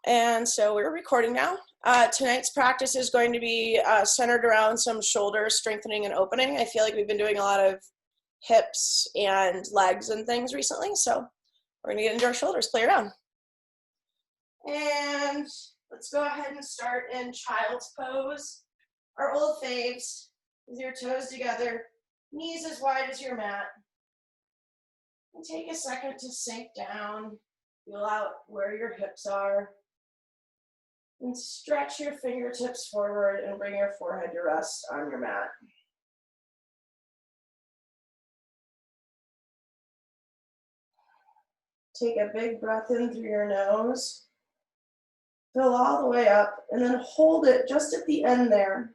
And so we're recording now. Tonight's practice is going to be centered around some shoulder strengthening and opening. I feel like we've been doing a lot of hips and legs and things recently, so we're going to get into our shoulders, play around. And let's go ahead and start in child's pose, our old faves, with your toes together, knees as wide as your mat. And take a second to sink down, feel out where your hips are. And stretch your fingertips forward and bring your forehead to rest on your mat. Take a big breath in through your nose. Fill all the way up and then hold it just at the end there.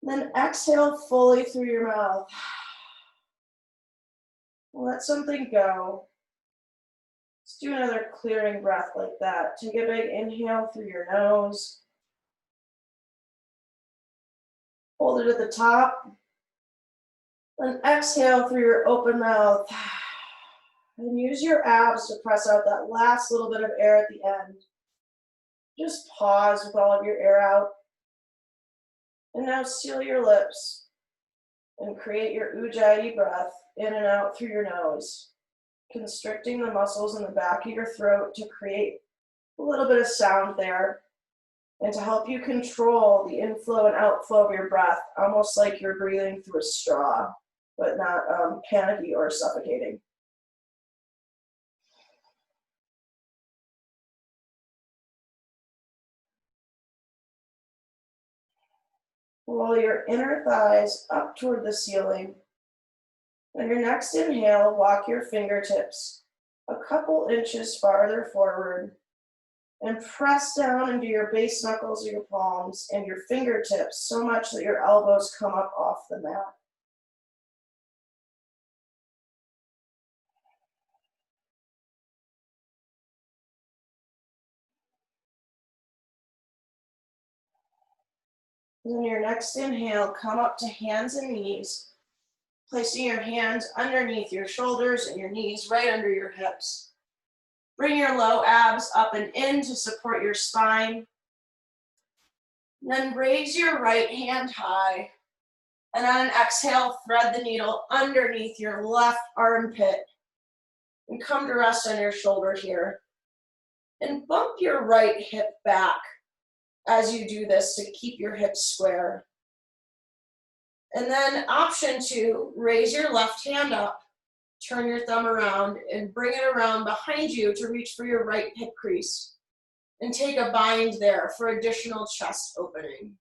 Then exhale fully through your mouth. Let something go. Let's do another clearing breath like that. Take a big inhale through your nose. Hold it at the top. Then exhale through your open mouth. And use your abs to press out that last little bit of air at the end. Just pause with all of your air out. And now seal your lips and create your Ujjayi breath in and out through your nose, constricting the muscles in the back of your throat to create a little bit of sound there and to help you control the inflow and outflow of your breath, almost like you're breathing through a straw, but not panicky or suffocating. Roll your inner thighs up toward the ceiling. On your next inhale, walk your fingertips a couple inches farther forward and press down into your base knuckles of your palms and your fingertips so much that your elbows come up off the mat. On your next inhale, come up to hands and knees, placing your hands underneath your shoulders and your knees right under your hips. Bring your low abs up and in to support your spine. Then raise your right hand high. And on an exhale, thread the needle underneath your left armpit. And come to rest on your shoulder here. And bump your right hip back as you do this to keep your hips square. And then option 2, raise your left hand up, turn your thumb around, and bring it around behind you to reach for your right hip crease. And take a bind there for additional chest opening.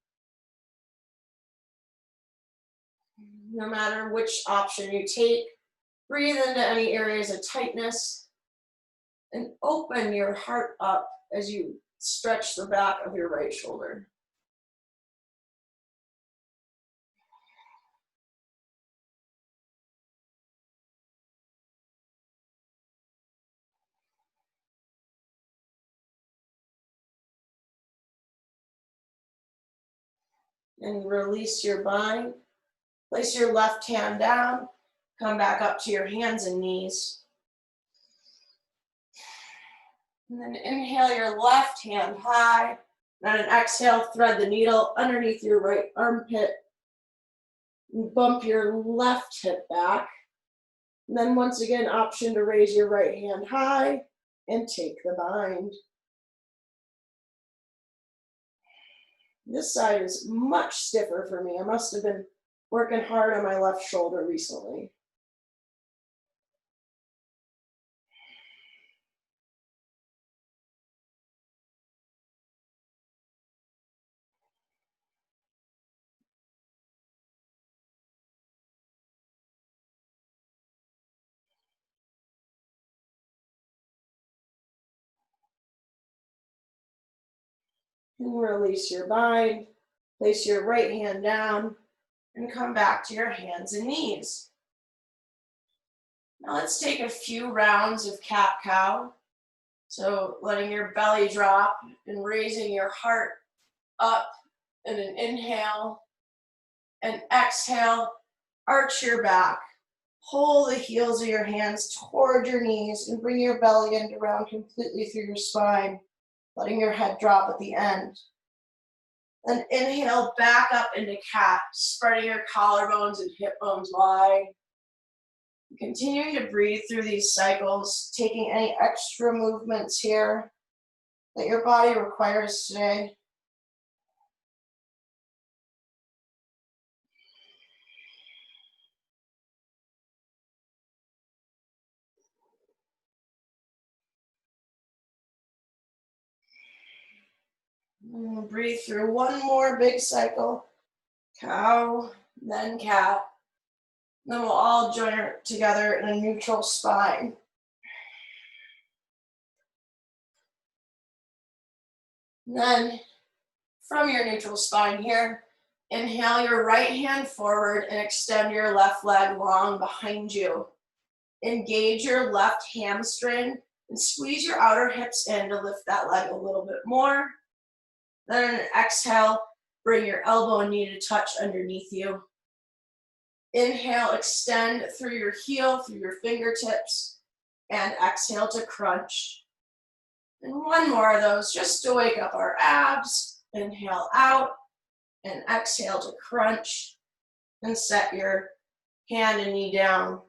No matter which option you take, breathe into any areas of tightness and open your heart up as you stretch the back of your right shoulder. And release your bind. Place your left hand down. Come back up to your hands and knees. And then inhale your left hand high. And on an exhale, thread the needle underneath your right armpit. And bump your left hip back. And then once again, option to raise your right hand high and take the bind. This side is much stiffer for me. I must have been working hard on my left shoulder recently. And release your bind. Place your right hand down and come back to your hands and knees. Now let's take a few rounds of cat-cow. So letting your belly drop and raising your heart up in an inhale and exhale, arch your back. Pull the heels of your hands toward your knees and bring your belly end around completely through your spine, letting your head drop at the end. Then inhale back up into cat, spreading your collarbones and hip bones wide. Continuing to breathe through these cycles, taking any extra movements here that your body requires today. And breathe through one more big cycle. Cow, then cat. Then we'll all join together in a neutral spine. And then from your neutral spine here, inhale your right hand forward and extend your left leg long behind you. Engage your left hamstring and squeeze your outer hips in to lift that leg a little bit more. Then on an exhale, bring your elbow and knee to touch underneath you. Inhale, extend through your heel, through your fingertips, and exhale to crunch. And one more of those just to wake up our abs. Inhale out and exhale to crunch and set your hand and knee down.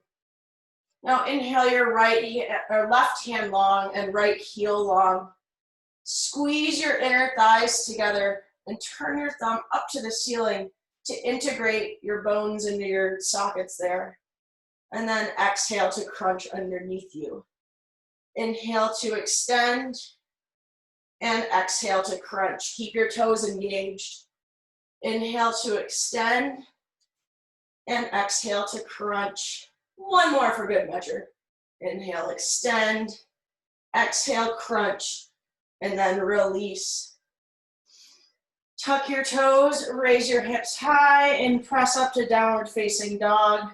Now inhale your left hand long and right heel long. Squeeze your inner thighs together and turn your thumb up to the ceiling to integrate your bones into your sockets there. And then exhale to crunch underneath you. Inhale to extend and exhale to crunch. Keep your toes engaged. Inhale to extend and exhale to crunch. One more for good measure. Inhale, extend, exhale, crunch, and then release. Tuck your toes, raise your hips high, and press up to downward facing dog.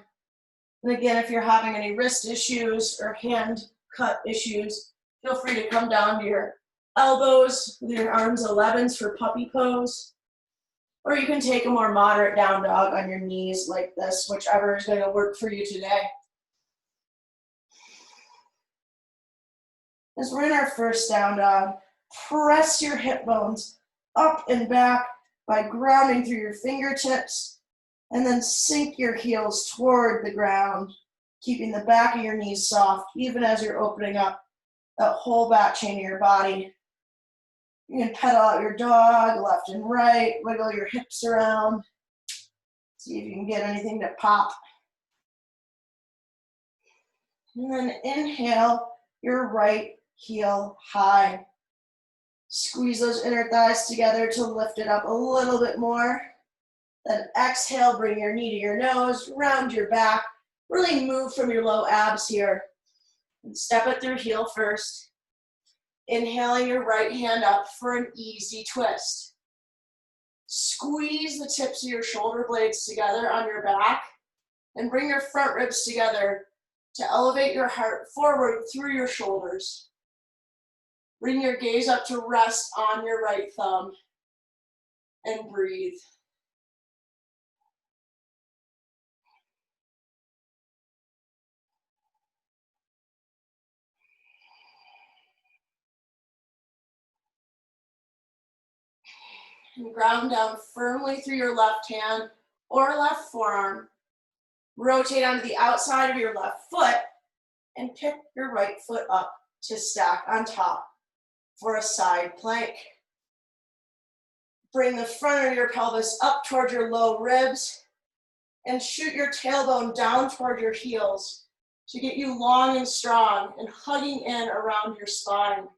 And again, if you're having any wrist issues or hand cut issues, feel free to come down to your elbows with your arms 11s for puppy pose. Or you can take a more moderate down dog on your knees like this, whichever is going to work for you today. As we're in our first down dog, press your hip bones up and back by grounding through your fingertips, and then sink your heels toward the ground, keeping the back of your knees soft, even as you're opening up that whole back chain of your body. You can pedal out your dog left and right, wiggle your hips around, see if you can get anything to pop. And then inhale your right heel high. Squeeze those inner thighs together to lift it up a little bit more. Then exhale, bring your knee to your nose, round your back. Really move from your low abs here. And step it through heel first. Inhaling your right hand up for an easy twist. Squeeze the tips of your shoulder blades together on your back and bring your front ribs together to elevate your heart forward through your shoulders. Bring your gaze up to rest on your right thumb and breathe. And ground down firmly through your left hand or left forearm. Rotate onto the outside of your left foot and pick your right foot up to stack on top for a side plank. Bring the front of your pelvis up toward your low ribs and shoot your tailbone down toward your heels to get you long and strong and hugging in around your spine.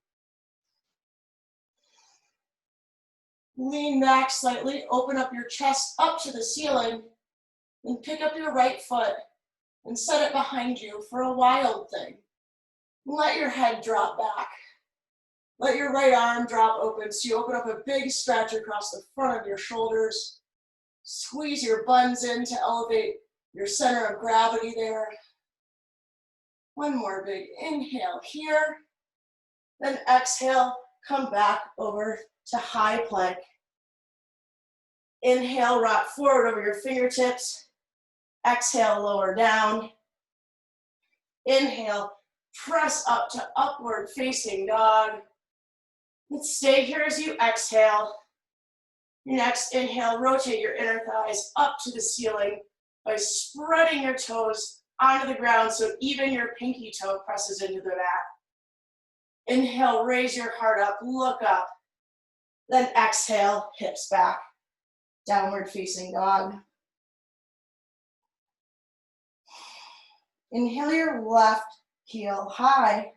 Lean back slightly, open up your chest up to the ceiling, and pick up your right foot and set it behind you for a wild thing. Let your head drop back. Let your right arm drop open so you open up a big stretch across the front of your shoulders. Squeeze your buns in to elevate your center of gravity there. One more big inhale here. Then exhale, come back over to high plank. Inhale, rock forward over your fingertips. Exhale, lower down. Inhale, press up to upward facing dog. And stay here as you exhale. Next inhale, rotate your inner thighs up to the ceiling by spreading your toes onto the ground so even your pinky toe presses into the mat. Inhale, raise your heart up, look up. Then exhale, hips back, downward facing dog. Inhale your left heel high.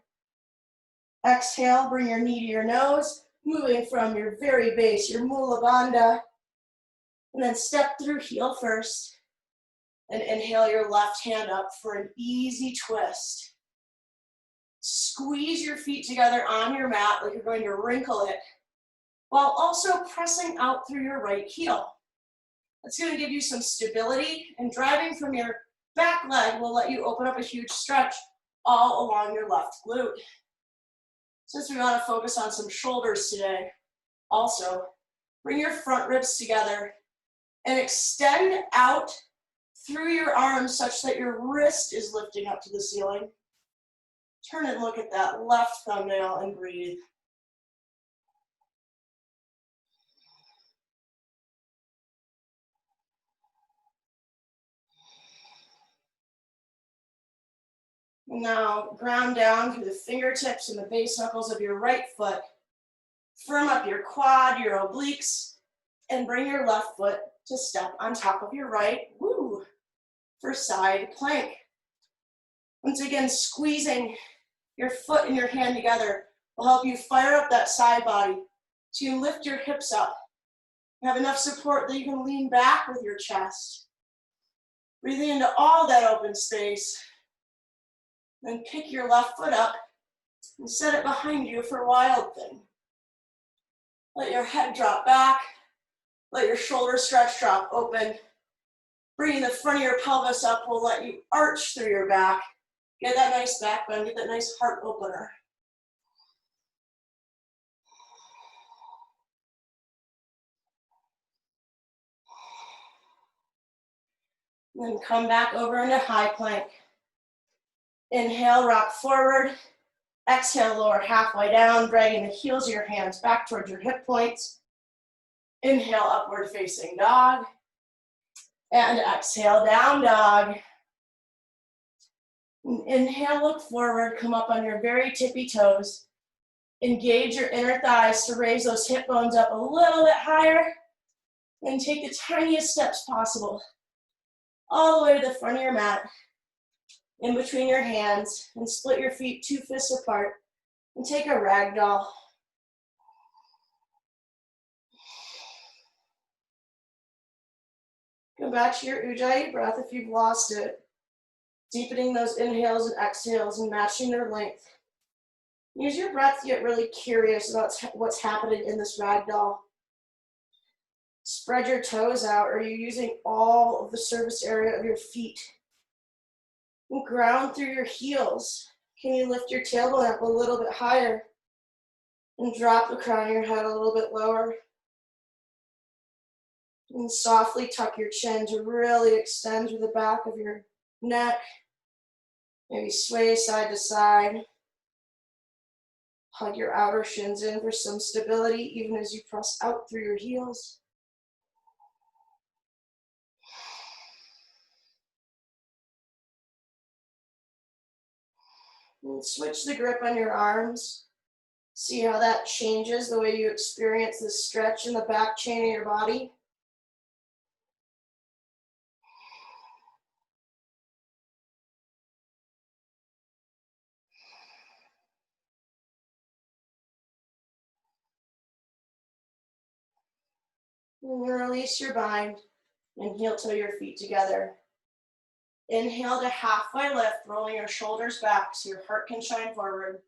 Exhale, bring your knee to your nose, moving from your very base, your Mula Bandha. And then step through heel first. And inhale your left hand up for an easy twist. Squeeze your feet together on your mat like you're going to wrinkle it, while also pressing out through your right heel. That's going to give you some stability, and driving from your back leg will let you open up a huge stretch all along your left glute. Since we want to focus on some shoulders today, also bring your front ribs together and extend out through your arms such that your wrist is lifting up to the ceiling. Turn and look at that left thumbnail and breathe. Now ground down through the fingertips and the base knuckles of your right foot. Firm up your quad, your obliques, and bring your left foot to step on top of your right, for side plank. Once again, squeezing your foot and your hand together will help you fire up that side body so you lift your hips up. Have enough support that you can lean back with your chest. Breathing into all that open space. Then pick your left foot up and set it behind you for Wild Thing. Let your head drop back. Let your shoulders stretch, drop open. Bringing the front of your pelvis up will let you arch through your back. Get that nice back bend, get that nice heart opener. Then come back over into high plank. Inhale, rock forward. Exhale, lower halfway down, dragging the heels of your hands back towards your hip points. Inhale, upward facing dog. And exhale, down dog. Inhale, look forward, come up on your very tippy toes. Engage your inner thighs to raise those hip bones up a little bit higher. And take the tiniest steps possible. All the way to the front of your mat. In between your hands. And split your feet 2 fists apart. And take a ragdoll. Go back to your Ujjayi breath if you've lost it. Deepening those inhales and exhales and matching their length. Use your breath to get really curious about what's happening in this ragdoll. Spread your toes out. Are you using all of the surface area of your feet? And ground through your heels. Can you lift your tailbone up a little bit higher? And drop the crown of your head a little bit lower. And softly tuck your chin to really extend through the back of your neck. Maybe sway side to side. Hug your outer shins in for some stability, even as you press out through your heels. And switch the grip on your arms. See how that changes the way you experience the stretch in the back chain of your body. And release your bind and heel toe your feet together. Inhale to halfway lift, rolling your shoulders back so your heart can shine forward.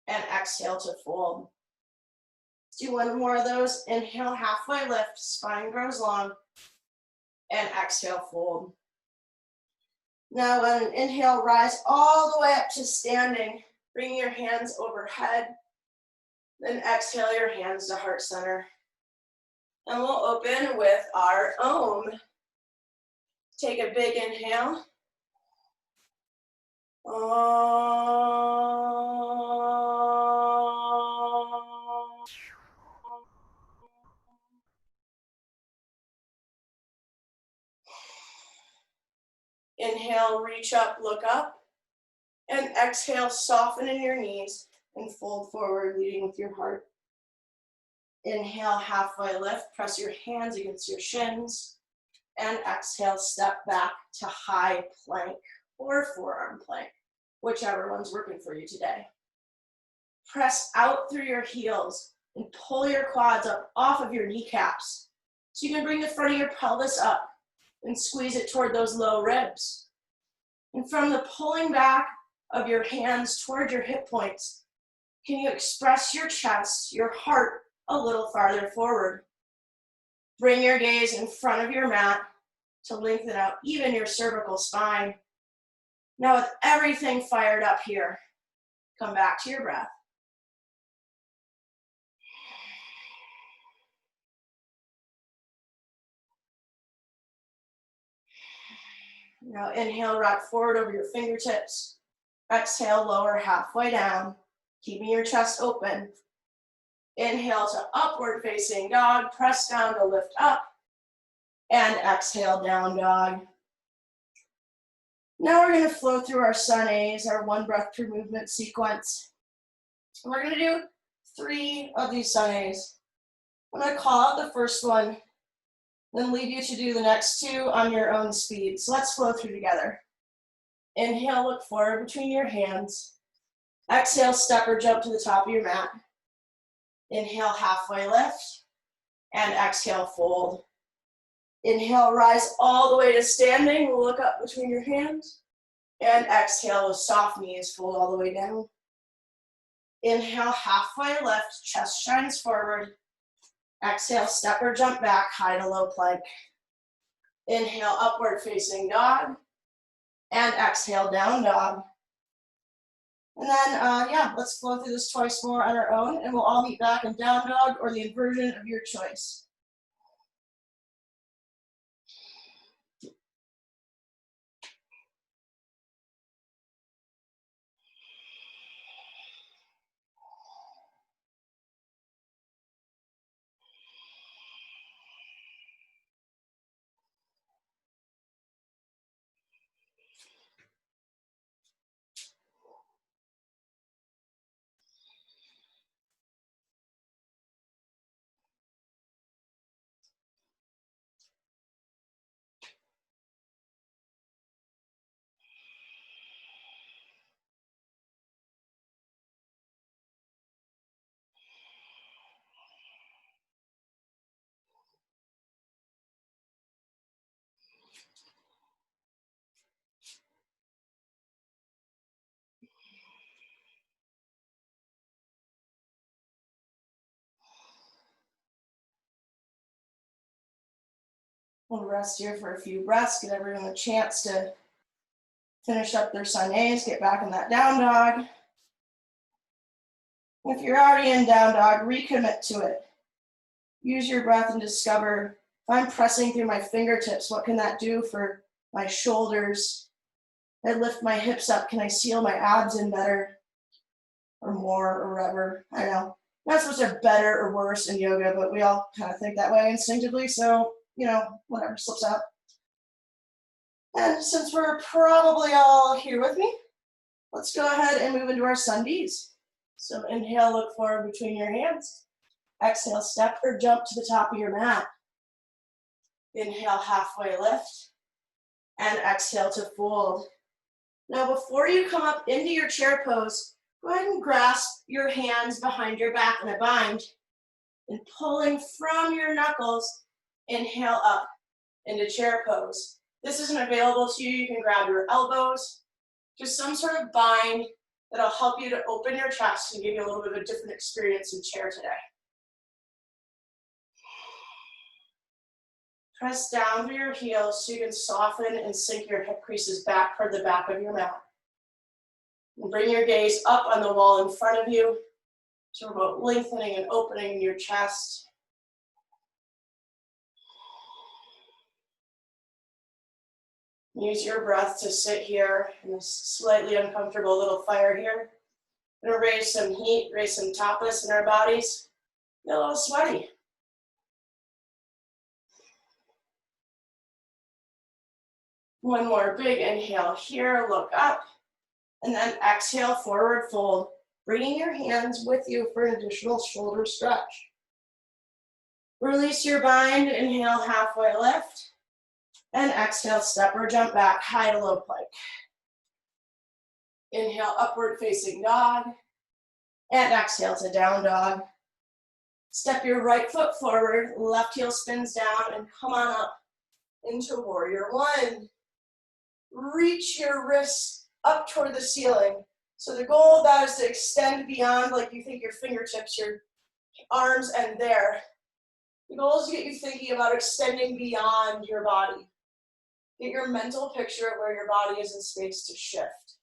And exhale to fold. Let's do one more of those. Inhale, halfway lift, spine grows long. And exhale, fold. Now on an inhale, rise all the way up to standing. Bring your hands overhead. Then exhale your hands to heart center. And we'll open with our Om. Take a big inhale. Inhale, reach up, look up. And exhale, soften in your knees and fold forward, leading with your heart. Inhale, halfway lift, press your hands against your shins. And exhale, step back to high plank or forearm plank, whichever one's working for you today. Press out through your heels and pull your quads up off of your kneecaps. So you can bring the front of your pelvis up and squeeze it toward those low ribs. And from the pulling back of your hands toward your hip points, can you express your chest, your heart a little farther forward? Bring your gaze in front of your mat to lengthen out even your cervical spine. Now with everything fired up here, come back to your breath. Now inhale, rock forward over your fingertips. Exhale, lower halfway down, keeping your chest open. Inhale to upward facing dog, press down to lift up. And exhale, down dog. Now we're going to flow through our sun A's, our one breath per movement sequence. We're going to do 3 of these sun A's. I'm going to call out the first one, then leave you to do the next 2 on your own speed. So let's flow through together. Inhale, look forward between your hands. Exhale, step or jump to the top of your mat. Inhale, halfway lift. And exhale, fold. Inhale, rise all the way to standing. Look up between your hands. And exhale with soft knees, fold all the way down. Inhale, halfway lift, chest shines forward. Exhale, step or jump back, high to low plank. Inhale, upward facing dog. And exhale, down dog. And then, let's flow through this twice more on our own, and we'll all meet back in down dog or the inversion of your choice. We'll rest here for a few breaths, get everyone a chance to finish up their sun A's, get back in that down dog. If you're already in down dog, recommit to it. Use your breath and discover, if I'm pressing through my fingertips, what can that do for my shoulders? I lift my hips up, can I seal my abs in better or more or whatever? I don't know. Not supposed to better or worse in yoga, but we all kind of think that way instinctively, so, whatever slips out. And since we're probably all here with me, let's go ahead and move into our sun B's. So inhale, look forward between your hands. Exhale, step or jump to the top of your mat. Inhale, halfway lift. And exhale to fold. Now before you come up into your chair pose, go ahead and grasp your hands behind your back in a bind. And pulling from your knuckles, inhale up into chair pose. This isn't available to you. You can grab your elbows. Just some sort of bind that'll help you to open your chest and give you a little bit of a different experience in chair today. Press down through your heels so you can soften and sink your hip creases back toward the back of your mat. And bring your gaze up on the wall in front of you to promote lengthening and opening in your chest. Use your breath to sit here in this slightly uncomfortable little fire here. Gonna raise some heat, raise some tapas in our bodies. Get a little sweaty. One more big inhale here, look up, and then exhale, forward fold, bringing your hands with you for an additional shoulder stretch. Release your bind, inhale, halfway lift, and exhale, step or jump back, high to low plank. Inhale, upward facing dog, and exhale to down dog. Step your right foot forward, left heel spins down, and come on up into warrior one. Reach your wrists up toward the ceiling. So the goal of that is to extend beyond, like you think your fingertips, your arms, and there. The goal is to get you thinking about extending beyond your body. Get your mental picture of where your body is in space to shift.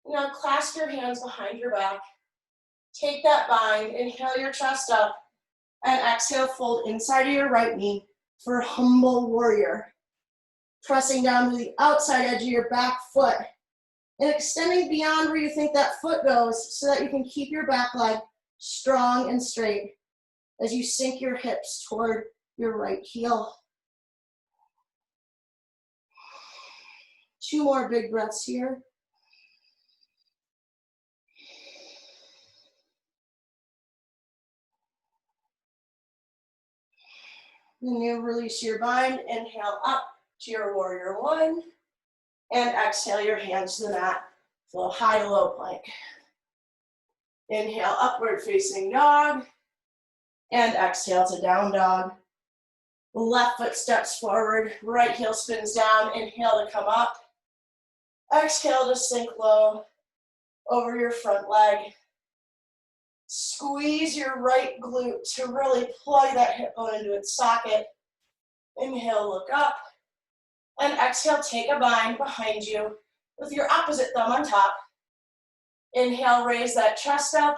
Now clasp your hands behind your back. Take that bind, inhale your chest up, and exhale, fold inside of your right knee for humble warrior. Pressing down to the outside edge of your back foot and extending beyond where you think that foot goes so that you can keep your back leg strong and straight as you sink your hips toward your right heel. 2 more big breaths here. Then you release your bind, inhale up to your warrior one, and exhale your hands to the mat. Flow high to low plank. Inhale, upward facing dog, and exhale to down dog. Left foot steps forward, right heel spins down, inhale to come up. Exhale to sink low over your front leg. Squeeze your right glute to really plug that hip bone into its socket. Inhale, look up. And exhale, take a bind behind you with your opposite thumb on top. Inhale, raise that chest up.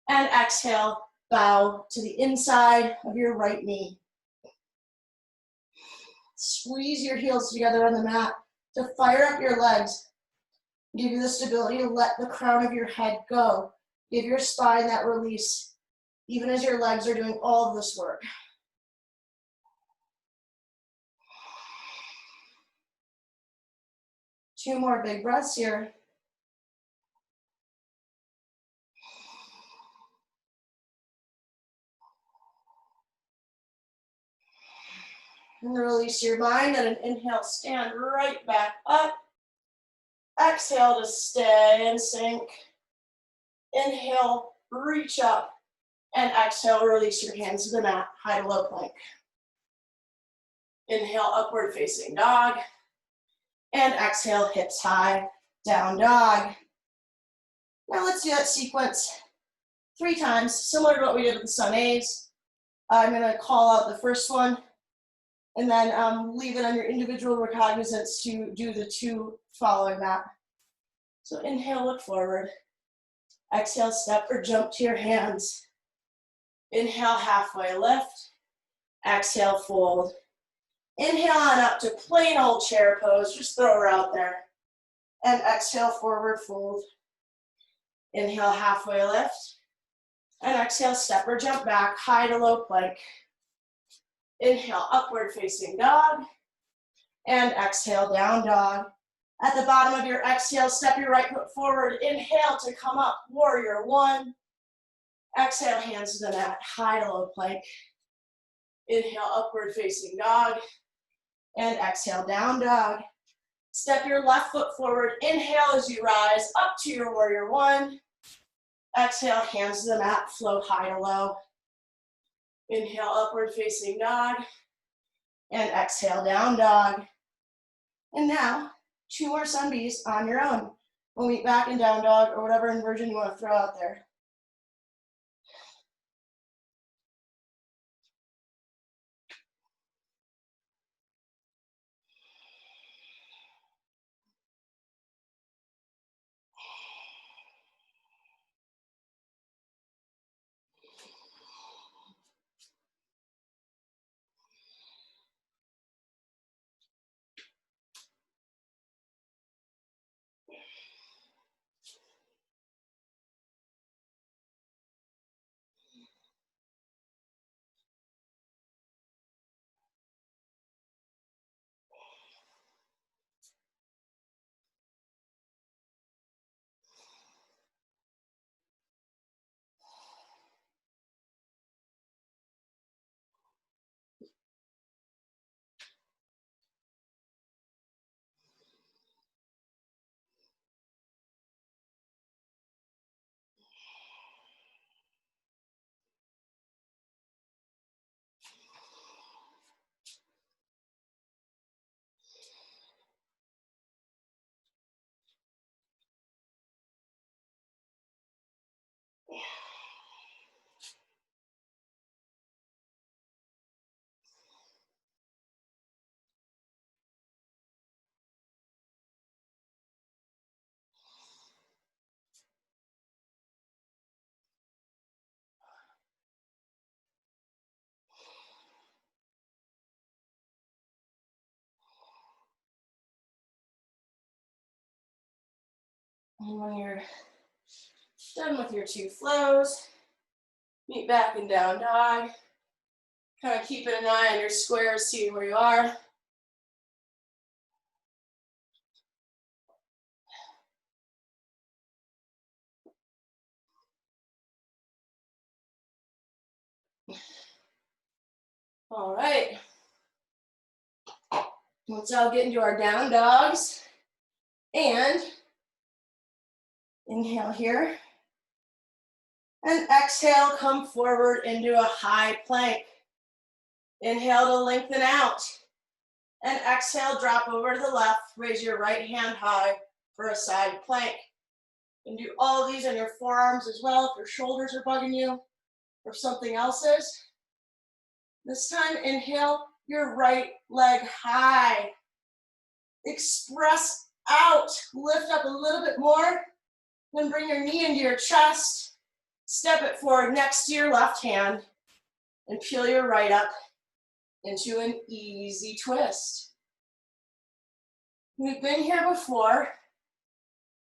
And exhale, bow to the inside of your right knee. Squeeze your heels together on the mat to fire up your legs. Give you the stability to let the crown of your head go. Give your spine that release, even as your legs are doing all of this work. Two more big breaths here. And release your mind and an inhale, stand right back up. Exhale to stay and sink. Inhale, reach up. And exhale, release your hands to the mat, high to low plank. Inhale, upward facing dog. And exhale, hips high, down dog. Now let's do that sequence 3 times, similar to what we did with the sun A's. I'm gonna call out the first one and then leave it on your individual recognizance to do the 2 following that. So inhale, look forward. Exhale, step or jump to your hands. Inhale, halfway lift. Exhale, fold. Inhale on up to plain old chair pose, just throw her out there. And exhale, forward fold. Inhale, halfway lift. And exhale, step or jump back, high to low plank. Inhale, upward facing dog. And exhale, down dog. At the bottom of your exhale, step your right foot forward. Inhale to come up, warrior one. Exhale, hands to the mat, high to low plank. Inhale, upward facing dog. And exhale, down dog. Step your left foot forward. Inhale as you rise up to your warrior one. Exhale, hands to the mat, flow high to low. Inhale, upward facing dog. And exhale, down dog. And now, 2 more sun bees on your own. We'll meet back in down dog or whatever inversion you want to throw out there. And when you're done with your 2 flows, meet back in down dog. Kind of keeping an eye on your squares, see where you are. All right. Let's all get into our down dogs. And inhale here. And exhale, come forward into a high plank. Inhale to lengthen out. And exhale, drop over to the left. Raise your right hand high for a side plank. You can do all of these on your forearms as well if your shoulders are bugging you or something else is. This time, inhale your right leg high. Express out. Lift up a little bit more. Then bring your knee into your chest. Step it forward next to your left hand. And peel your right up into an easy twist. We've been here before.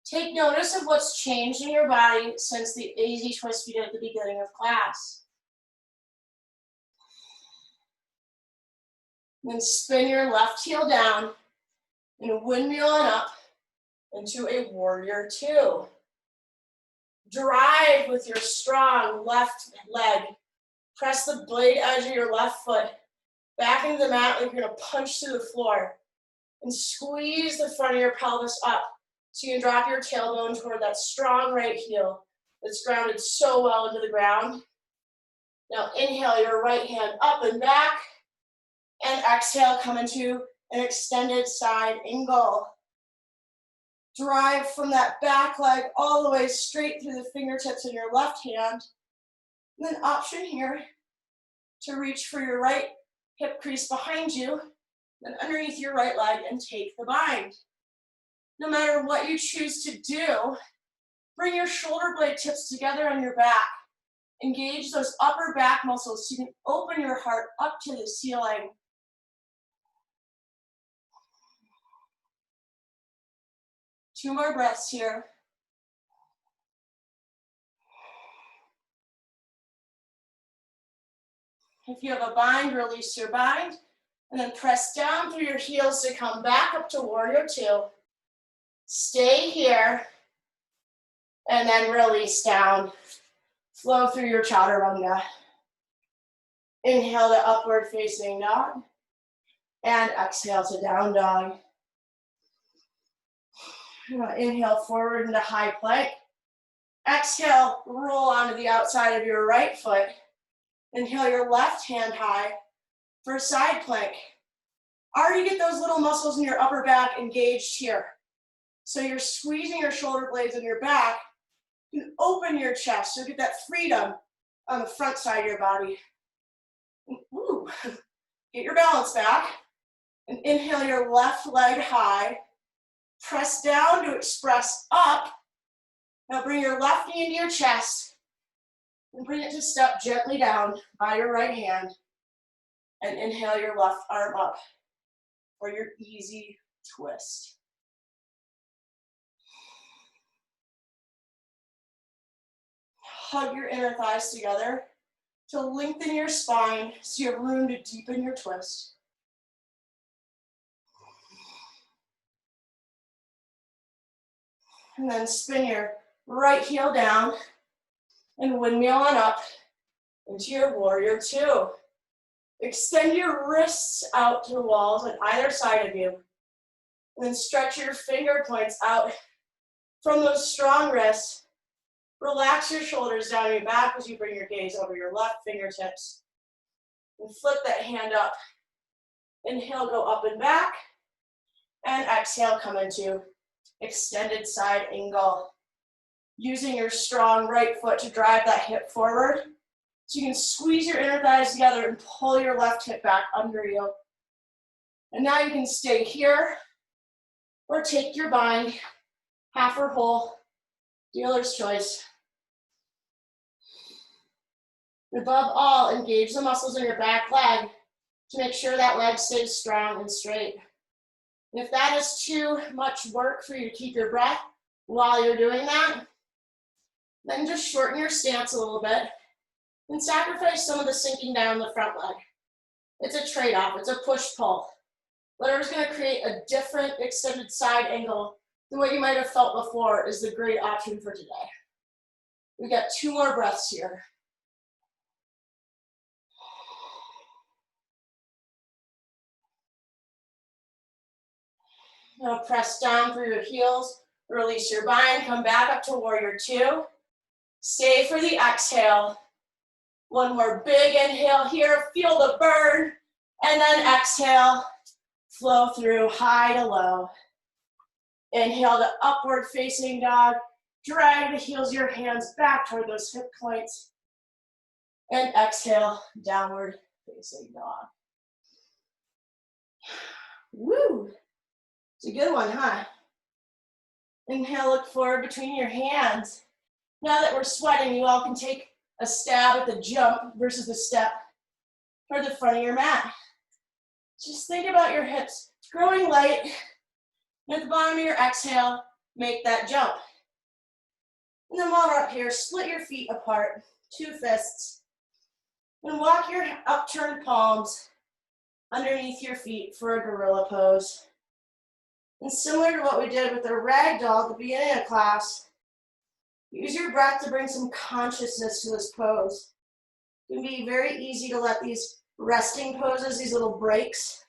Take notice of what's changed in your body since the easy twist we did at the beginning of class. Then spin your left heel down and windmill on up into a warrior 2. Drive with your strong left leg. Press the blade edge of your left foot back into the mat like you're gonna punch through the floor. And squeeze the front of your pelvis up so you can drop your tailbone toward that strong right heel that's grounded so well into the ground. Now inhale your right hand up and back, and exhale, come into an extended side angle. Drive from that back leg all the way straight through the fingertips in your left hand. And then option here to reach for your right hip crease behind you, then underneath your right leg and take the bind. No matter what you choose to do, bring your shoulder blade tips together on your back. Engage those upper back muscles so you can open your heart up to the ceiling. Two more breaths here. If you have a bind, release your bind, and then press down through your heels to come back up to warrior 2. Stay here, and then release down. Flow through your chaturanga. Inhale to upward facing dog, and exhale to down dog. Inhale forward into high plank. Exhale, roll onto the outside of your right foot. Inhale your left hand high for a side plank. Already get those little muscles in your upper back engaged here. So you're squeezing your shoulder blades in your back. You can open your chest, so get that freedom on the front side of your body. Ooh. Get your balance back. And inhale your left leg high. Press down to express up. Now bring your left knee into your chest and bring it to step gently down by your right hand. And inhale your left arm up for your easy twist. Hug your inner thighs together to lengthen your spine so you have room to deepen your twist. And then spin your right heel down and windmill on up into your warrior 2. Extend your wrists out to the walls on either side of you. And then stretch your finger points out from those strong wrists. Relax your shoulders down your back as you bring your gaze over your left fingertips. And flip that hand up. Inhale, go up and back. And exhale, come into extended side angle. Using your strong right foot to drive that hip forward. So you can squeeze your inner thighs together and pull your left hip back under you. And now you can stay here or take your bind, half or whole, dealer's choice. Above all, engage the muscles in your back leg to make sure that leg stays strong and straight. And if that is too much work for you to keep your breath, While you're doing that, then just shorten your stance a little bit and sacrifice some of the sinking down the front leg. It's a trade-off, it's a push-pull. Whatever's gonna create a different extended side angle than what you might have felt before is the great option for today. We got 2 more breaths here. Now press down through your heels, release your bind, come back up to warrior 2. Stay for the exhale. One more big inhale here, feel the burn, and then exhale, flow through high to low. Inhale to upward facing dog, drag the heels of your hands back toward those hip points, and exhale, downward facing dog. Woo! It's a good one, huh? Inhale, look forward between your hands. Now that we're sweating, you all can take a stab at the jump versus the step toward the front of your mat. Just think about your hips growing light. And at the bottom of your exhale, make that jump. And then while we're up here, split your feet apart, 2 fists, and walk your upturned palms underneath your feet for a gorilla pose. And similar to what we did with the ragdoll at the beginning of class, use your breath to bring some consciousness to this pose. It can be very easy to let these resting poses, these little breaks,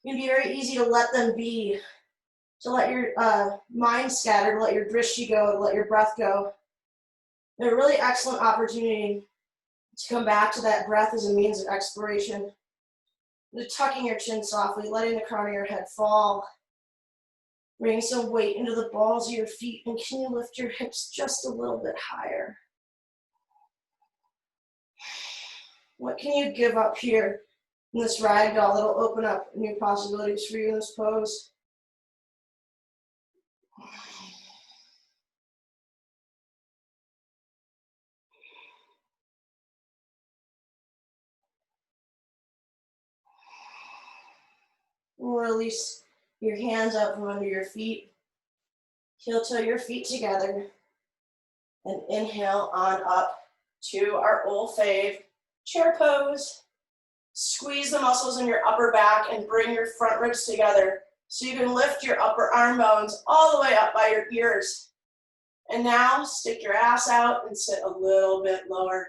it can be very easy to let them be, to let your mind scatter, to let your drishti go, to let your breath go. They're a really excellent opportunity to come back to that breath as a means of exploration. Just tucking your chin softly, letting the crown of your head fall. Bring some weight into the balls of your feet, and can you lift your hips just a little bit higher? What can you give up here in this ragdoll that'll open up new possibilities for you in this pose? Release your hands out from under your feet. Heel toe your feet together. And inhale on up to our old fave, chair pose. Squeeze the muscles in your upper back and bring your front ribs together so you can lift your upper arm bones all the way up by your ears. And now stick your ass out and sit a little bit lower.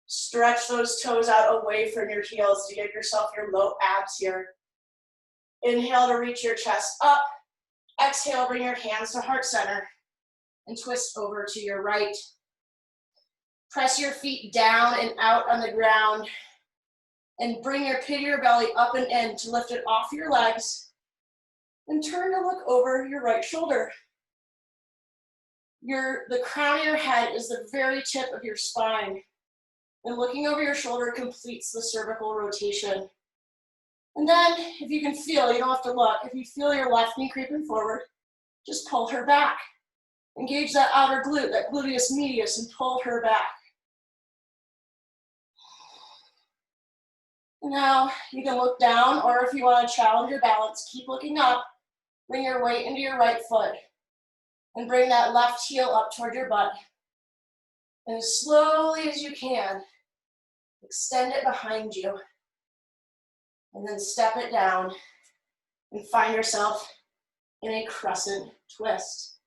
Stretch those toes out away from your heels to give yourself your low abs here. Inhale to reach your chest up. Exhale, bring your hands to heart center and twist over to your right. Press your feet down and out on the ground and bring your pit of your belly up and in to lift it off your legs and turn to look over your right shoulder. The crown of your head is the very tip of your spine, and looking over your shoulder completes the cervical rotation. And then, if you can feel, you don't have to look, if you feel your left knee creeping forward, just pull her back. Engage that outer glute, that gluteus medius, and pull her back. Now, you can look down, or if you want to challenge your balance, keep looking up. Bring your weight into your right foot. And bring that left heel up toward your butt. And as slowly as you can, extend it behind you. And then step it down and find yourself in a crescent twist.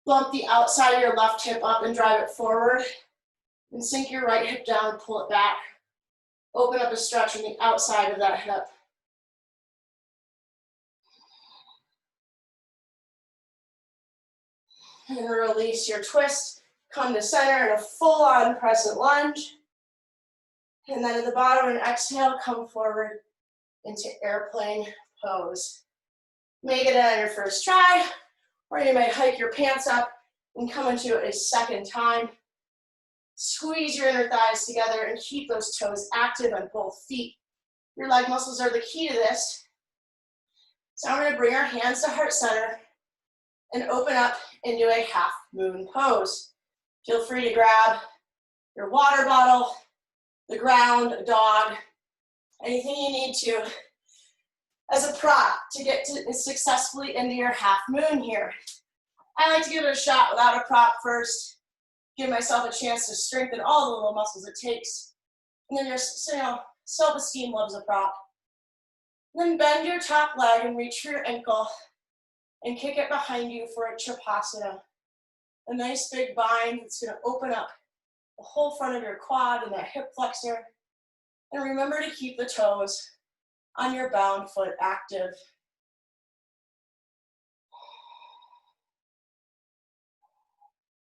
Bump the outside of your left hip up and drive it forward. And sink your right hip down and pull it back. Open up a stretch on the outside of that hip. And release your twist. Come to center in a full-on crescent lunge. And then at the bottom, an exhale, come forward into airplane pose. Make it on your first try, or you might hike your pants up and come into it a second time. Squeeze your inner thighs together and keep those toes active on both feet. Your leg muscles are the key to this. So I'm going to bring our hands to heart center and open up into a half moon pose. Feel free to grab your water bottle, the ground, a dog, anything you need to as a prop to get to successfully into your half moon here. I like to give it a shot without a prop first. Give myself a chance to strengthen all the little muscles it takes. And then just, self-esteem loves a prop. Then bend your top leg and reach for your ankle and kick it behind you for a Triposana. A nice big bind that's gonna open up the whole front of your quad and that hip flexor. And remember to keep the toes on your bound foot active.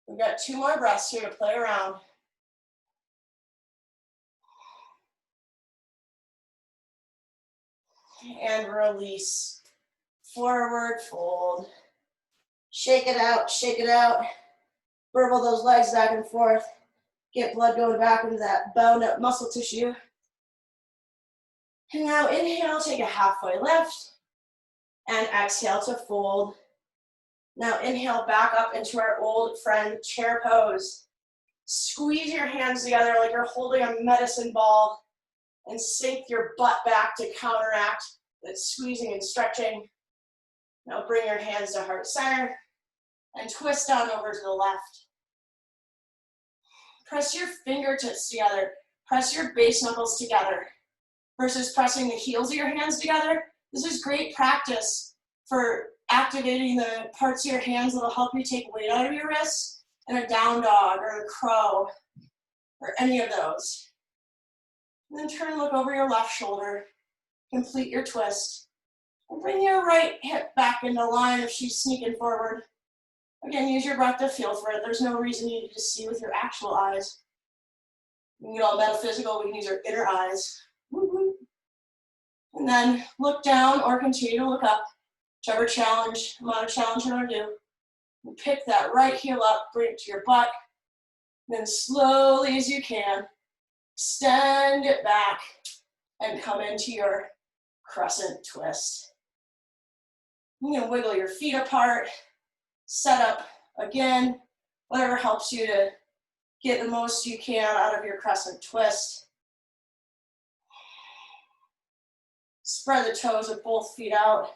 We've got 2 more breaths here to play around. And release. Forward fold. Shake it out, shake it out. Burble those legs back and forth. Get blood going back into that bound up muscle tissue. And now inhale, take a halfway lift. And exhale to fold. Now inhale back up into our old friend chair pose. Squeeze your hands together like you're holding a medicine ball and sink your butt back to counteract that squeezing and stretching. Now bring your hands to heart center and twist on over to the left. Press your fingertips together. Press your base knuckles together versus pressing the heels of your hands together. This is great practice for activating the parts of your hands that will help you take weight out of your wrists in a down dog or a crow or any of those. And then turn and look over your left shoulder. Complete your twist. And bring your right hip back into line if she's sneaking forward. Again, use your breath to feel for it. There's no reason you need to see with your actual eyes. We can get all metaphysical, we can use our inner eyes. Woo-hoo. And then look down or continue to look up. Whichever amount of challenge you want to do. And pick that right heel up, bring it to your butt. Then slowly as you can, extend it back and come into your crescent twist. You can wiggle your feet apart, set up again, whatever helps you to get the most you can out of your crescent twist. Spread the toes of both feet out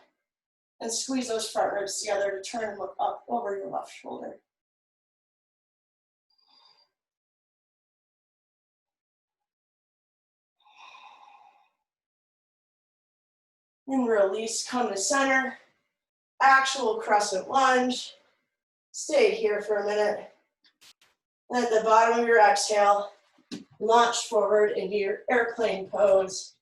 and squeeze those front ribs together to turn and look up over your left shoulder. And release, come to center. Actual crescent lunge. Stay here for a minute. And at the bottom of your exhale, launch forward into your airplane pose.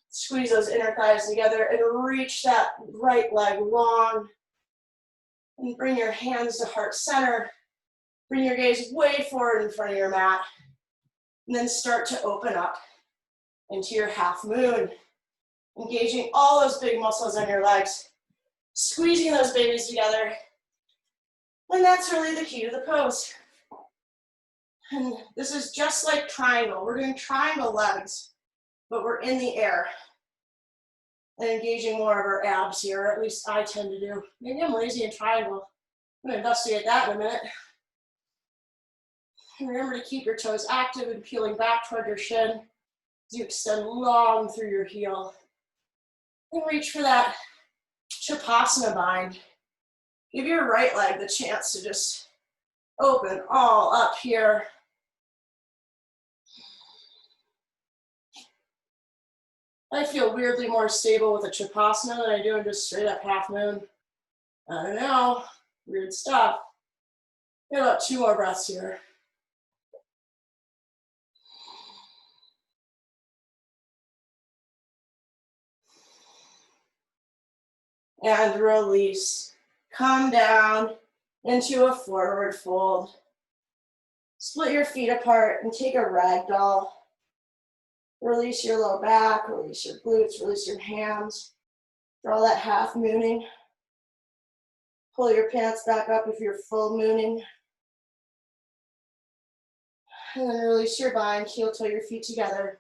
Squeeze those inner thighs together and reach that right leg long. And bring your hands to heart center. Bring your gaze way forward in front of your mat. And then start to open up into your half moon. Engaging all those big muscles on your legs. Squeezing those babies together. And that's really the key to the pose. And this is just like triangle. We're doing triangle legs, but we're in the air. And engaging more of our abs here, or at least I tend to do. Maybe I'm lazy in triangle. I'm gonna investigate that in a minute. And remember to keep your toes active and peeling back toward your shin as you extend long through your heel. And reach for that Triposana bind. Give your right leg the chance to just open all up here. I feel weirdly more stable with a Triposana than I do in just straight up half moon. I don't know, weird stuff. Got about 2 more breaths here. And release. Come down into a forward fold. Split your feet apart and take a ragdoll. Release your low back, release your glutes, release your hams. Draw that half mooning. Pull your pants back up if you're full mooning. And then release your bind, heel toe your feet together.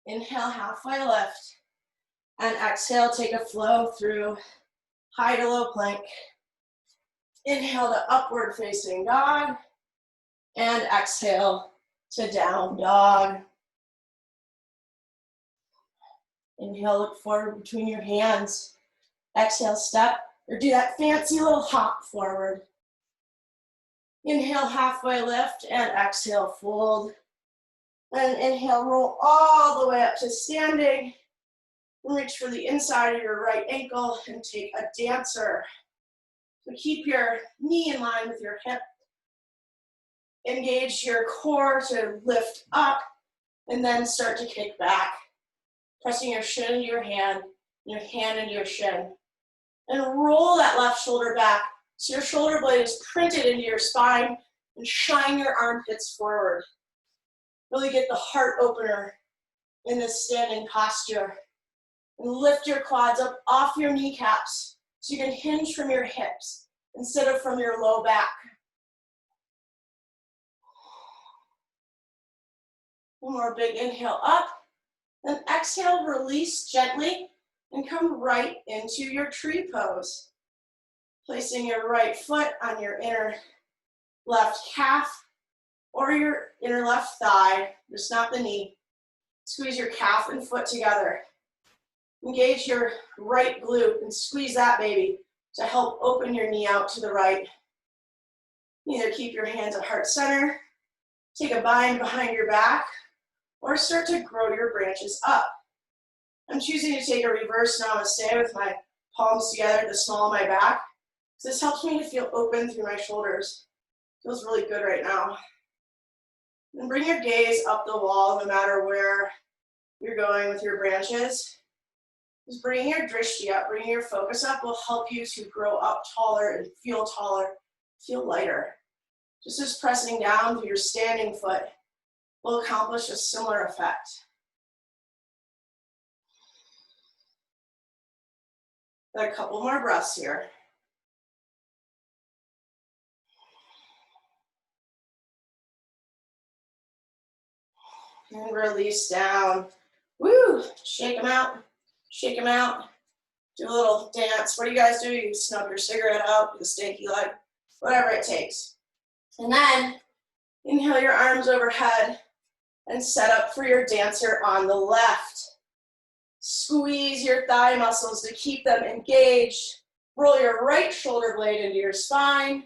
Inhale, halfway lift. And exhale, take a flow through high to low plank. Inhale to upward facing dog. And exhale to down dog. Inhale, look forward between your hands. Exhale, step or do that fancy little hop forward. Inhale, halfway lift, and exhale, fold. And inhale, roll all the way up to standing. Reach for the inside of your right ankle and take a dancer. So keep your knee in line with your hip. Engage your core to lift up and then start to kick back. Pressing your shin into your hand into your shin. And roll that left shoulder back so your shoulder blade is printed into your spine and shine your armpits forward. Really get the heart opener in this standing posture. And lift your quads up off your kneecaps so you can hinge from your hips instead of from your low back. One more big inhale up. Then exhale, release gently and come right into your tree pose. Placing your right foot on your inner left calf or your inner left thigh, just not the knee. Squeeze your calf and foot together. Engage your right glute and squeeze that baby to help open your knee out to the right. Either keep your hands at heart center, take a bind behind your back, or start to grow your branches up. I'm choosing to take a reverse namaste with my palms together at the small of my back. This helps me to feel open through my shoulders. Feels really good right now. And bring your gaze up the wall no matter where you're going with your branches. Just bringing your drishti up, bringing your focus up will help you to grow up taller and feel taller, feel lighter. Just as pressing down through your standing foot will accomplish a similar effect. Got a couple more breaths here. And release down. Woo! Shake them out. Shake them out. Do a little dance. What do you guys do? You snub your cigarette out with a stanky leg. Whatever it takes. And then inhale your arms overhead and set up for your dancer on the left. Squeeze your thigh muscles to keep them engaged. Roll your right shoulder blade into your spine.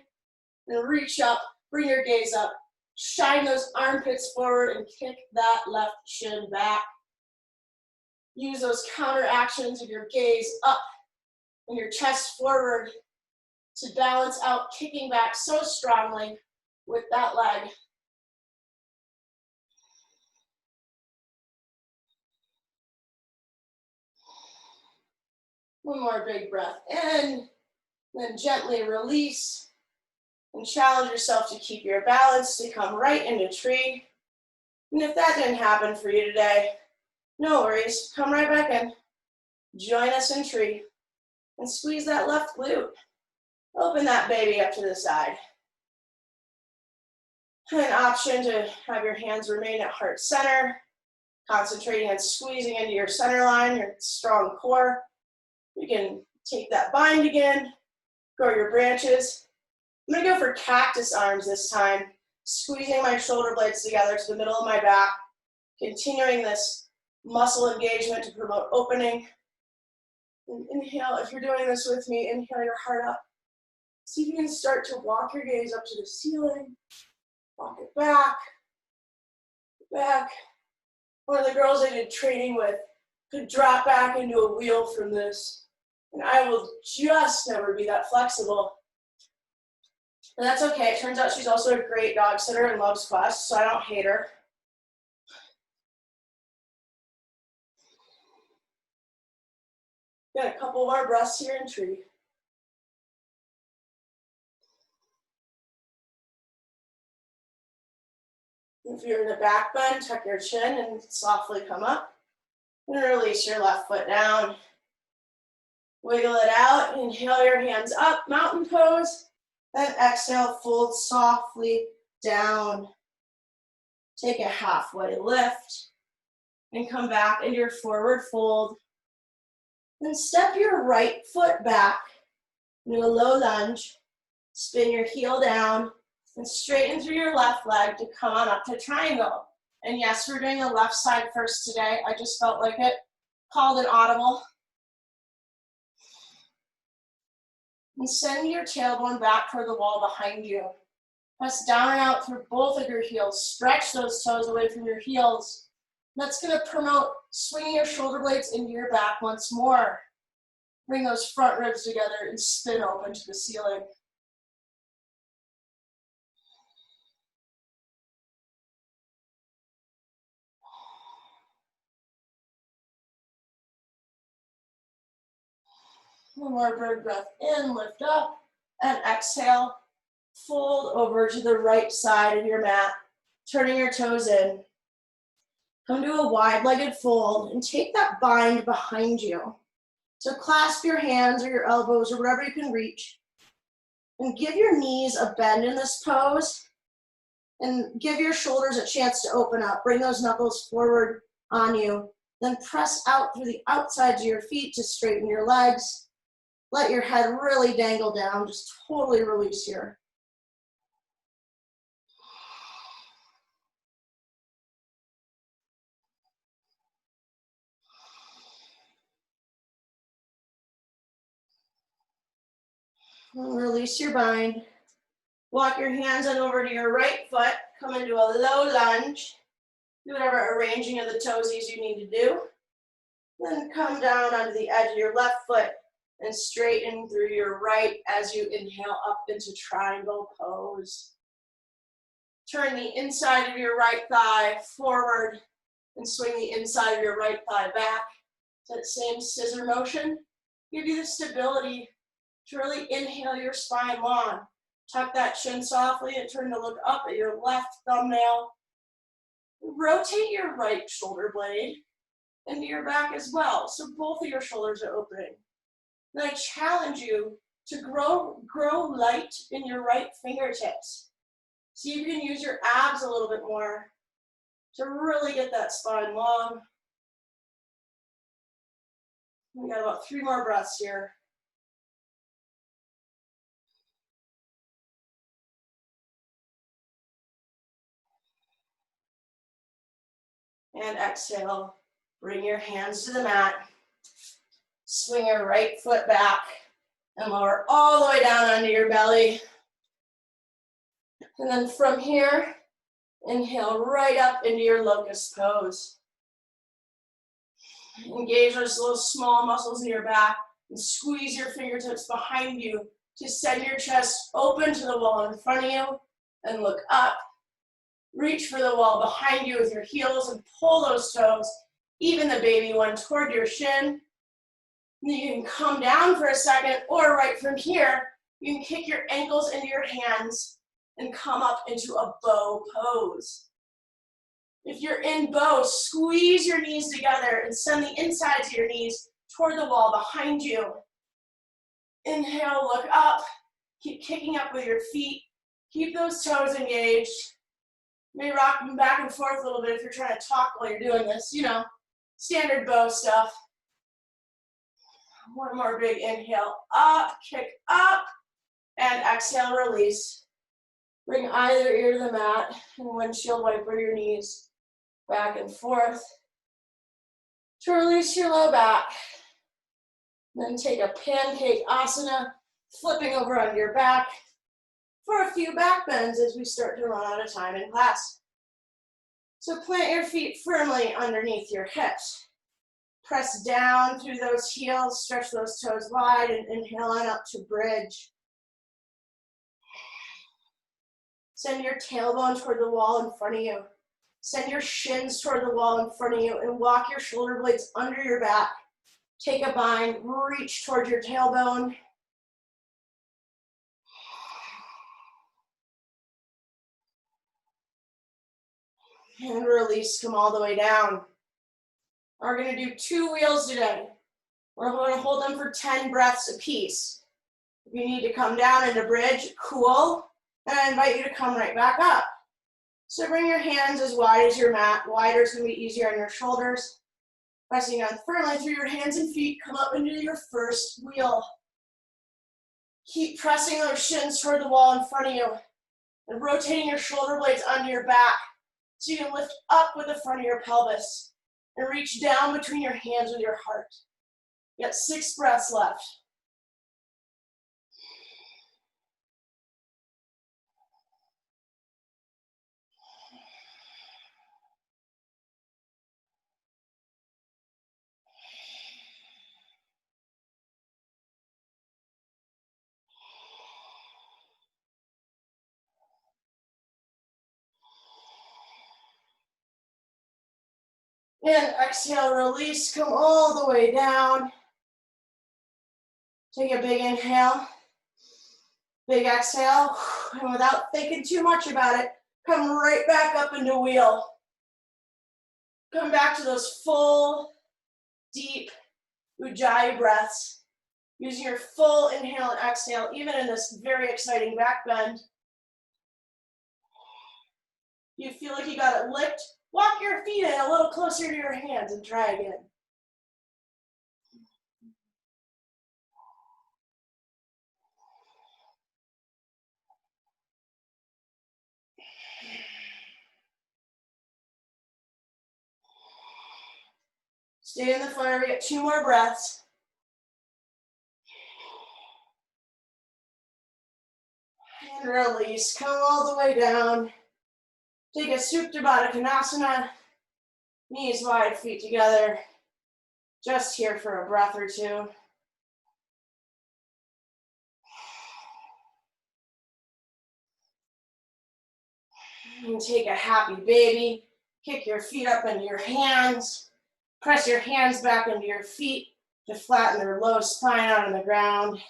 And reach up. Bring your gaze up. Shine those armpits forward and kick that left shin back. Use those counter actions of your gaze up and your chest forward to balance out kicking back so strongly with that leg. One more big breath in, then gently release and challenge yourself to keep your balance to come right into tree. And if that didn't happen for you today, no worries, come right back in. Join us in tree and squeeze that left glute. Open that baby up to the side. An option to have your hands remain at heart center, concentrating on squeezing into your center line, your strong core. You can take that bind again, grow your branches. I'm gonna go for cactus arms this time, squeezing my shoulder blades together to the middle of my back, continuing this muscle engagement to promote opening. And inhale, if you're doing this with me, inhale your heart up. See if you can start to walk your gaze up to the ceiling. Walk it back, back. One of the girls I did training with could drop back into a wheel from this. And I will just never be that flexible. And that's okay. It turns out she's also a great dog sitter and loves Quest, so I don't hate her. Got a couple more breaths here in tree. If you're in a back bend, tuck your chin and softly come up. And release your left foot down. Wiggle it out. Inhale your hands up, mountain pose. Then exhale, fold softly down. Take a halfway lift. And come back into your forward fold. Then step your right foot back into a low lunge. Spin your heel down and straighten through your left leg to come on up to triangle. And yes, we're doing the left side first today. I just felt like it. Called an audible. And send your tailbone back toward the wall behind you. Press down and out through both of your heels. Stretch those toes away from your heels. That's going to promote swinging your shoulder blades into your back once more. Bring those front ribs together and spin open to the ceiling. One more bird breath in, lift up, and exhale. Fold over to the right side of your mat, turning your toes in. Come to a wide-legged fold and take that bind behind you. So clasp your hands or your elbows or wherever you can reach and give your knees a bend in this pose and give your shoulders a chance to open up. Bring those knuckles forward on you. Then press out through the outsides of your feet to straighten your legs. Let your head really dangle down. Just totally release here. And release your bind. Walk your hands on over to your right foot. Come into a low lunge. Do whatever arranging of the toesies you need to do. Then come down onto the edge of your left foot and straighten through your right as you inhale up into triangle pose. Turn the inside of your right thigh forward and swing the inside of your right thigh back. That same scissor motion. Give you the stability to really inhale your spine long. Tuck that chin softly and turn to look up at your left thumbnail. Rotate your right shoulder blade into your back as well, so both of your shoulders are opening. Then I challenge you to grow light in your right fingertips. See if you can use your abs a little bit more to really get that spine long. We got about 3 more breaths here. And exhale, bring your hands to the mat. Swing your right foot back and lower all the way down onto your belly. And then from here, inhale right up into your locust pose. Engage those little small muscles in your back and squeeze your fingertips behind you to send your chest open to the wall in front of you and look up. Reach for the wall behind you with your heels and pull those toes, even the baby one, toward your shin. And you can come down for a second, or right from here, you can kick your ankles into your hands and come up into a bow pose. If you're in bow, squeeze your knees together and send the insides of your knees toward the wall behind you. Inhale, look up. Keep kicking up with your feet. Keep those toes engaged. Maybe rock them back and forth a little bit if you're trying to talk while you're doing this. You know, standard bow stuff. One more big inhale, up, kick up, and exhale, release. Bring either ear to the mat and windshield wiper your knees back and forth to release your low back. Then take a pancake asana, flipping over on your back for a few back bends as we start to run out of time in class. So plant your feet firmly underneath your hips. Press down through those heels, stretch those toes wide, and inhale on up to bridge. Send your tailbone toward the wall in front of you. Send your shins toward the wall in front of you and walk your shoulder blades under your back. Take a bind, reach toward your tailbone. And release, come all the way down. We're gonna do 2 wheels today. We're gonna hold them for 10 breaths apiece. If you need to come down into bridge, cool. And I invite you to come right back up. So bring your hands as wide as your mat. Wider is gonna be easier on your shoulders. Pressing down firmly through your hands and feet, come up into your first wheel. Keep pressing those shins toward the wall in front of you and rotating your shoulder blades under your back so you can lift up with the front of your pelvis and reach down between your hands with your heart. You got 6 breaths left. And exhale, release, come all the way down. Take a big inhale, big exhale, and without thinking too much about it, come right back up into wheel. Come back to those full, deep Ujjayi breaths. Using your full inhale and exhale, even in this very exciting back bend. You feel like you got it licked, walk your feet in a little closer to your hands and try again. Stay in the fire, we get 2 more breaths. And release, come all the way down. Take a Supta Baddha Konasana, knees wide, feet together. Just here for a breath or two. And take a happy baby. Kick your feet up into your hands. Press your hands back into your feet to flatten their low spine out on the ground.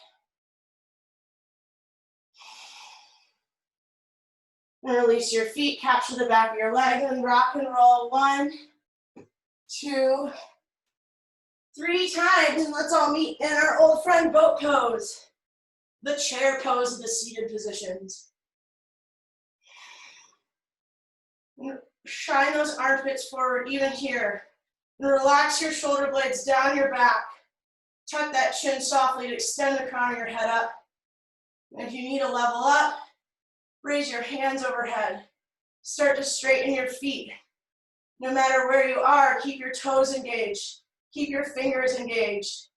And release your feet, capture the back of your leg, and rock and roll 1, 2, 3 times. And let's all meet in our old friend boat pose, the chair pose of the seated positions. And shine those armpits forward even here. And relax your shoulder blades down your back. Tuck that chin softly to extend the crown of your head up. And if you need to level up, raise your hands overhead. Start to straighten your feet. No matter where you are, keep your toes engaged. Keep your fingers engaged.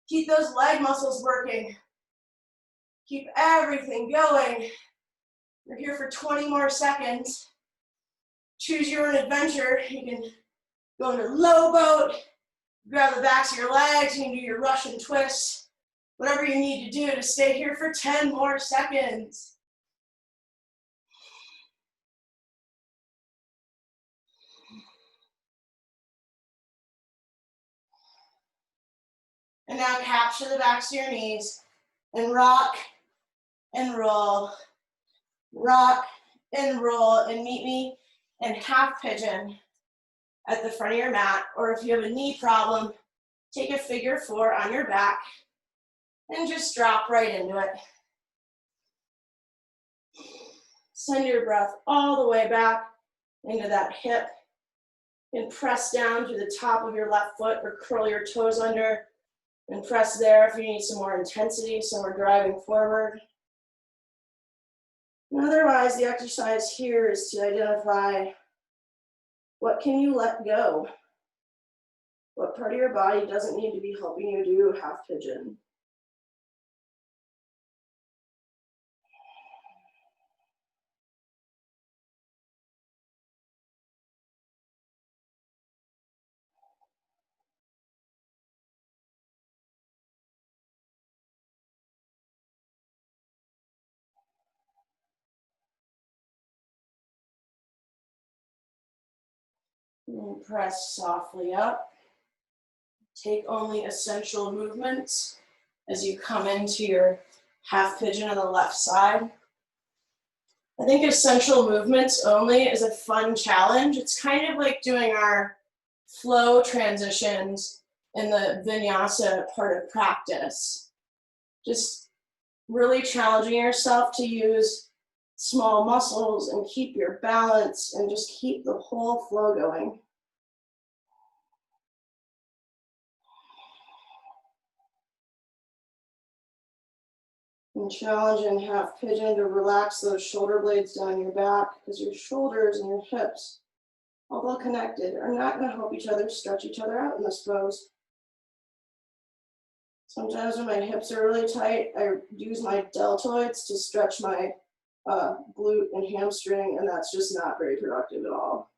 Keep those leg muscles working. Keep everything going. You're here for 20 more seconds. Choose your own adventure. You can go into low boat, grab the backs of your legs, you can do your Russian twists, whatever you need to do to stay here for 10 more seconds. And now capture the backs of your knees and rock and roll, rock and roll, and meet me in half pigeon at the front of your mat, or if you have a knee problem, take a figure 4 on your back and just drop right into it. Send your breath all the way back into that hip and press down to the top of your left foot or curl your toes under and press there if you need some more intensity, so we're driving forward. And otherwise, the exercise here is to identify what can you let go? What part of your body doesn't need to be helping you do half pigeon? And press softly up. Take only essential movements as you come into your half pigeon on the left side. I think essential movements only is a fun challenge. It's kind of like doing our flow transitions in the vinyasa part of practice. Just really challenging yourself to use small muscles and keep your balance and just keep the whole flow going. And challenging half pigeon to relax those shoulder blades down your back, because your shoulders and your hips, although connected, are not going to help each other stretch each other out in this pose. Sometimes when my hips are really tight, I use my deltoids to stretch my glute and hamstring, and that's just not very productive at all.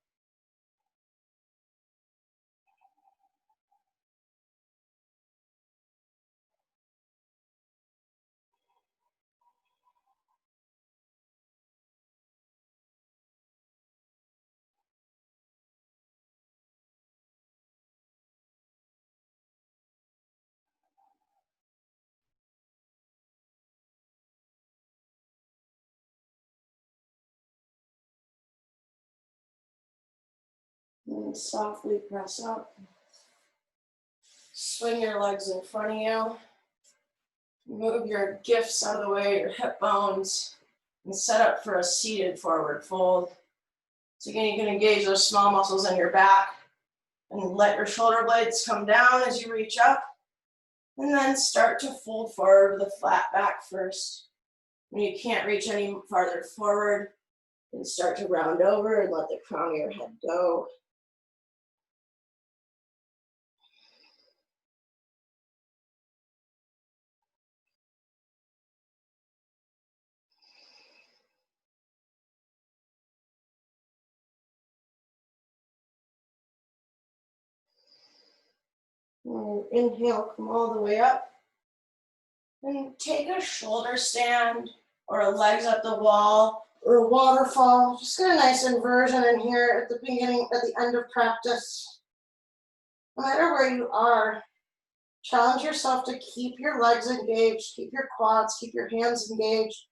And softly press up. Swing your legs in front of you. Move your gifts out of the way, your hip bones, and set up for a seated forward fold. So again, you can engage those small muscles in your back and let your shoulder blades come down as you reach up. And then start to fold forward with a flat back first. When you can't reach any farther forward, then start to round over and let the crown of your head go. And inhale, come all the way up. And take a shoulder stand or a legs up the wall or a waterfall. Just get a nice inversion in here at the beginning, at the end of practice. No matter where you are, challenge yourself to keep your legs engaged, keep your quads, keep your hands engaged,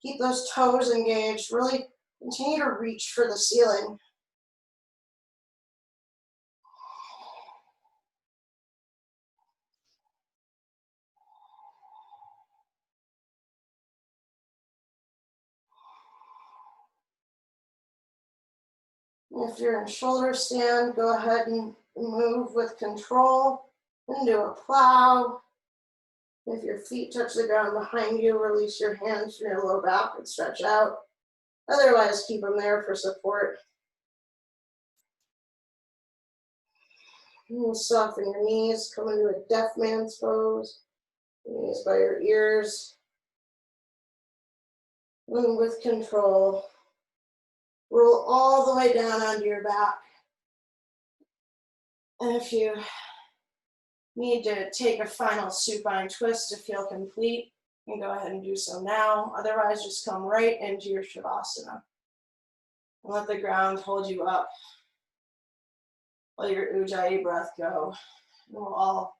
keep those toes engaged. Really continue to reach for the ceiling. If you're in shoulder stand, go ahead and move with control and do a plow. If your feet touch the ground behind you, release your hands from your low back and stretch out. Otherwise, keep them there for support. And soften your knees, come into a deaf man's pose. Knees by your ears. And with control, roll all the way down onto your back. And if you need to take a final supine twist to feel complete, you can go ahead and do so now. Otherwise, just come right into your Shavasana. And let the ground hold you up. Let your Ujjayi breath go. And we'll all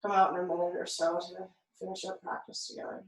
come out in a minute or so to finish up practice together.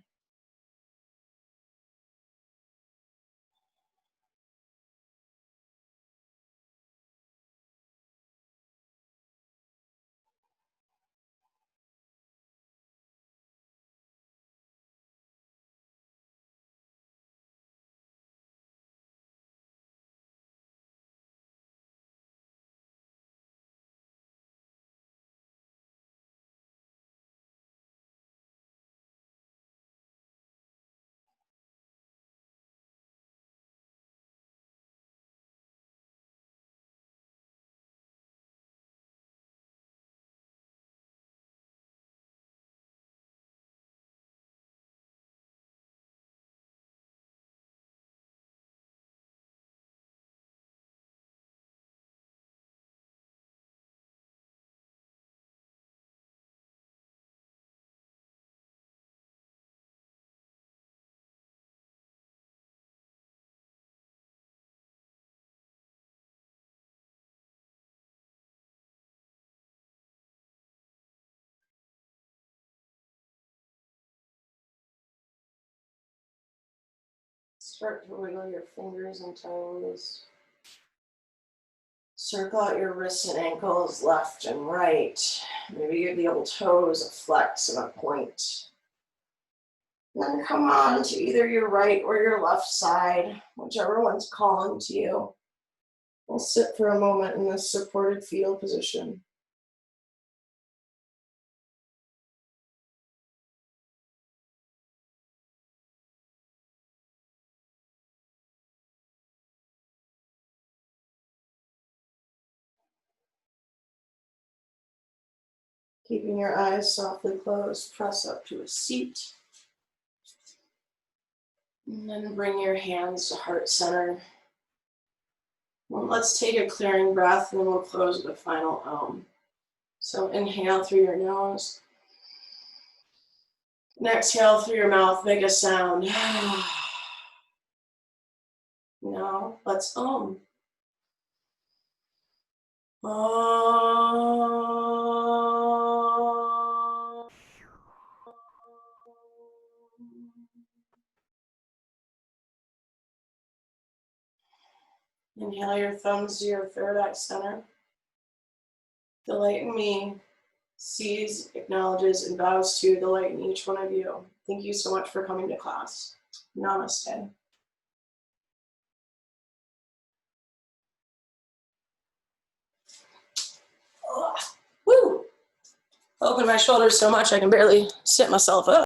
Start to wiggle your fingers and toes. Circle out your wrists and ankles left and right. Maybe give the old toes a flex and a point. And then come on to either your right or your left side, whichever one's calling to you. We'll sit for a moment in this supported fetal position. Keeping your eyes softly closed, press up to a seat. And then bring your hands to heart center. Well, let's take a clearing breath and then we'll close with a final Om. So inhale through your nose. And exhale through your mouth, make a sound. Now let's Om. Om. Inhale your thumbs to your third eye center. The light in me sees, acknowledges, and bows to the light in each one of you. Thank you so much for coming to class. Namaste. Oh, woo! Open my shoulders so much I can barely sit myself up.